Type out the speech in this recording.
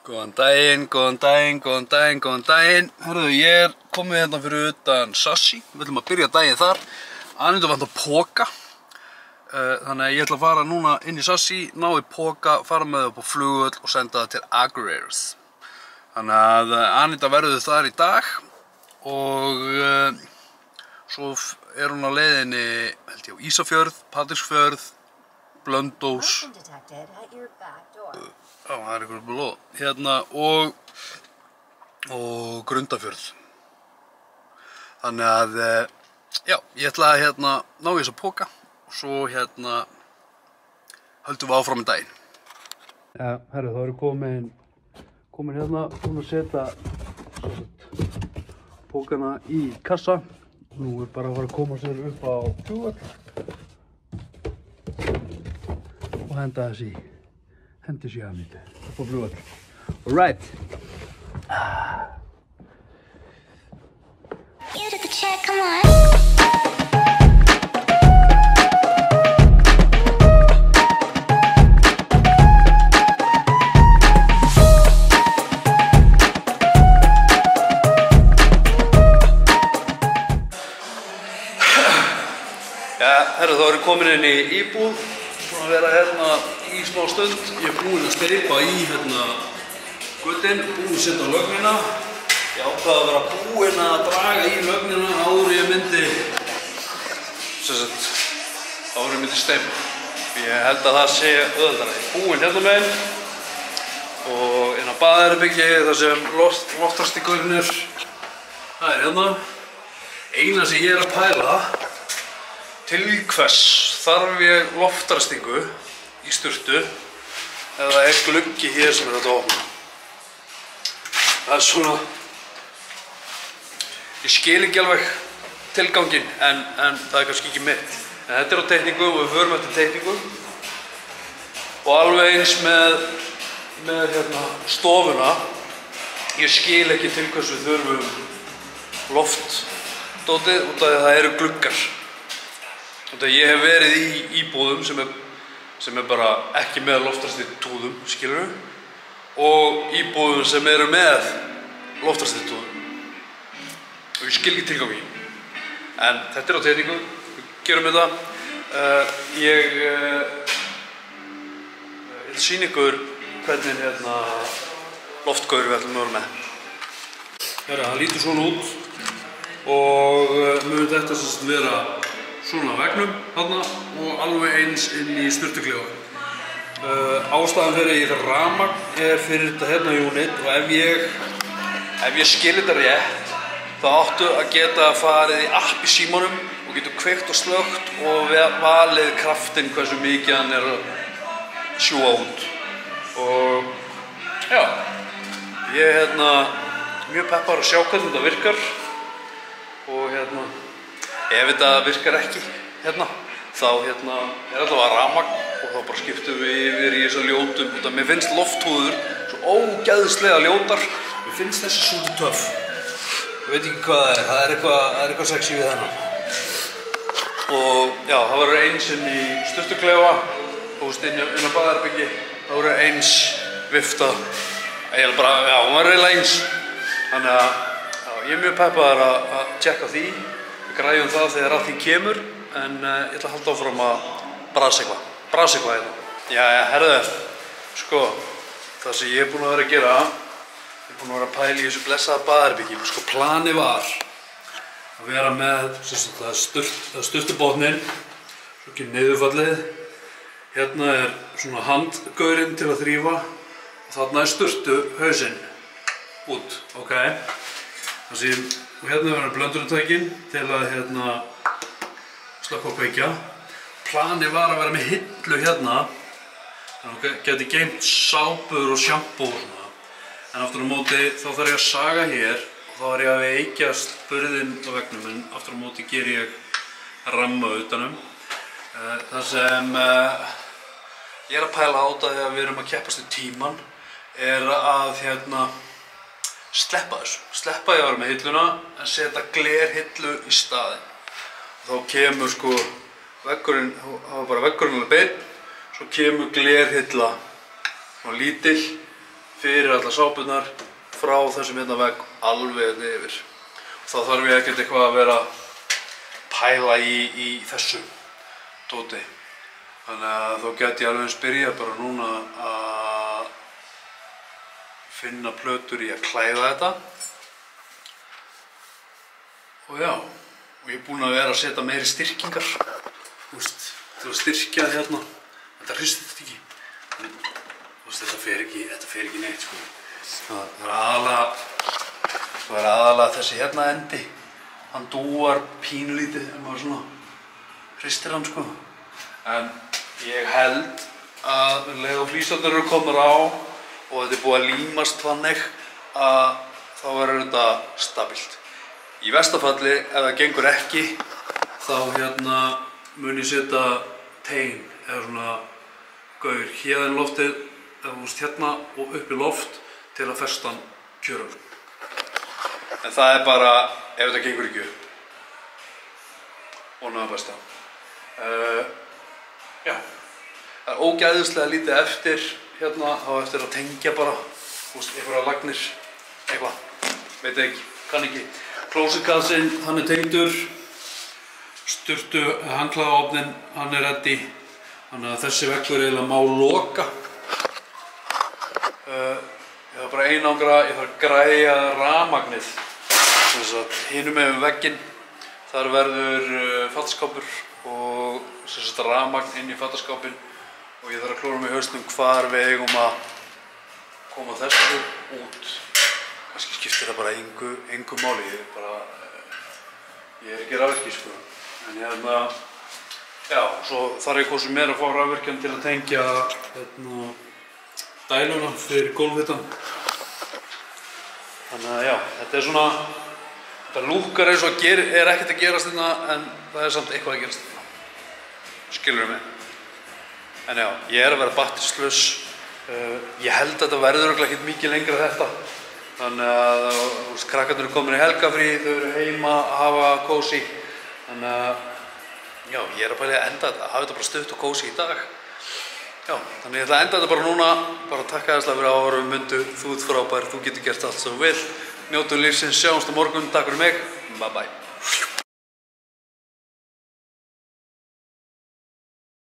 Góðan daginn. Herðu, ég er komið hérna fyrir utan Sassi. Við ætlum að byrja daginn þar. Anita vantar poka. Þannig að ég ætla að fara núna inn í Sassi, ná í poka, fara með það upp á flugvöll og senda það til Akureyrar. Þannig að Anita verður þar í dag og svo er hún á leiðinni, held ég, á Ísafjörð, Patreksfjörð, Blönduós. Já, það er einhverjum blóð. Hérna og Grundarfjörð. Þannig að, já, ég ætla að ná í þessa poka og svo höldum við áfram í daginn. Ja, herru, þá erum komin hérna, búin að setja pókana í kassa. Nú er bara að fara að koma sér upp á flugvöll og henda þessi Anita upp á flugvöll. Alright. You took a check, come on. Herru, þá erum við komin inn í íbúð, svona að vera hérna í smá stund. Ég er búinn að steypa í guttinn, búinn að setja á lögnina. Ég ákvað að vera búinn að draga í lögnina áður ég myndi steypa. Ég held að það sé auðveldara. Ég er búinn hérna meginn og inn á baðherbergi þar sem loftrastingurinn er. Það er hérna. Eina sem ég er að pæla, til hvers þarf ég loftrastingu í sturtu ef það er gluggi hér sem er hægt að opna. Það er svona, ég skil ekki alveg tilganginn en það er kannski ekki mitt. En þetta er á teikningu og við förum eftir teikningu og alveg eins með stofuna. Ég skil ekki til hvers við þurfum loftdótið út af því að það eru gluggar. Ég hef verið í íbúðum sem er bara ekki með loftrastitúðum, skilurðu, og íbúðum sem eru með loftrastitúðum. Og ég skil ekki tilgangi. En þetta er á teikningu, við gerum þetta. Ég ætla að sýna ykkur hvernig loftgaur við ætlum að vera með. Herra, það lítur svona út og mun þetta vera svona á veggnum þarna og alveg eins inn í sturtuklefa. Ástæðan fyrir ég þarf rafmagn er fyrir þetta hérna unit og ef ég skil þetta rétt þá áttu að geta farið í app í símanum og getur kveikt og slökkt og valið kraftinn hversu mikið hann er að sjúga út. Og já, ég er mjög peppar að sjá hvernig þetta virkar og ef þetta virkar ekki þá er allavega rafmagn og þá bara skiptum við yfir í þessar ljótum. Mér finnst lofthúður svo ógeðslega ljótar. Mér finnst þessi svolítið töff. Ég veit ekki hvað það er. Það er eitthvað sexy við þennan. Og já, það verður eins inn í sturtuklefa og inn á baðherbergi. Það verður eins vifta. Ég bara, já, hún verður eiginlega eins. Þannig að já, ég er mjög peppaður að tjekka því. Við græjum það þegar að því kemur, en ég ætla að halda áfram að brasa eitthvað hérna. Jæja, herðu, sko, það sem ég er búinn að vera að gera, ég er búinn að vera að pæla í þessu blessaða baðherbyggi. Sko, planið var að vera með, það sturtubotninn, svo ekki niðurfallið. Hérna er svona handgaurinn til að þrífa og þarna er sturtuhausinn út, ok? Og hérna verður blöndunartækin til að slökkva og kveikja. Planið var að vera með hillu hérna, þannig að geti geymt sápur og sjampó og svona. En aftur á móti þá þarf ég að saga hér og þá er ég að veikja spurðinn á veggnum, en aftur á móti ger ég ramma utanum. Það sem ég er að pæla á þetta þegar við erum að keppast í tíman er að sleppa þessu. Sleppa ég að vera með hilluna en setja glerhillu í staðinn. Þá kemur sko veggurinn, veggurinn alveg beinn, svo kemur glerhilla, svona lítill, fyrir allar sápurnar frá þessum hérna vegg alveg hérna yfir. Þá þarf ég ekkert eitthvað að vera pæla í þessu dóti. Þannig að þá gæti ég alveg eins byrja bara núna að finna plötur í að klæða þetta. Og já, og ég er búinn að vera að setja meiri styrkingar, til að styrkja hérna. Þetta hristir þetta ekki. Þetta fer ekki neitt, sko. Það er aðalega þessi hérna endi. Hann dúar pínlítið ef maður svona hristir hann, sko. En ég held að leið og flísarnir eru komnar á og þetta er búið að límast þannig að þá verður þetta stabílt. Í versta falli, ef það gengur ekki, þá hérna mun ég setja tein eða svona gaur héðan loftið, hérna og upp í loft til að festa hann kjörur. En það er bara ef þetta gengur ekki upp. Vonaðu að besta. Já, það er ógæðislega lítið eftir hérna, þá eftir að tengja bara, einhverja lagnir, eitthvað, veit ekki, kann ekki. Klósetkassinn, hann er tengdur, sturtu handklæðaofninn, hann er ready, þannig að þessi veggur eiginlega má loka. Ég þarf bara einangra, ég þarf að græja rafmagnið, þess að hinum með vegginn, þar verður fataskápur og rafmagn inn í fataskápinn og ég þarf að klóra mig í hausnum hvar við eigum að koma þessu út. Kannski skiptir það bara engu máli, ég er ekki rafvirki, sko. En hérna, já, svo þarf ég hvort sem að fá rafvirkjan til að tengja dæluna fyrir gólfhitann. Þannig að já, þetta er svona, þetta lúkkar eins og er ekkert að gerast hérna en það er samt eitthvað að gerast hérna. Skilurðu mig? En já, ég er að vera batterislaus. Ég held að þetta verður örugglega ekkert mikið lengra þetta. Þannig að krakkarnir eru komin í helgafrí, þau eru heima að hafa kósí. Þannig að já, ég er að pæla að enda þetta, hafa þetta bara stutt og kósí í dag. Já, þannig ég ætla að enda þetta bara núna. Bara takk aðeinslega fyrir áhorfum, Mundu, þú ert frábær, þú getur gert allt sem þú vill. Njótum lífsins, sjáumst á morgun, takk fyrir mig, bye bye.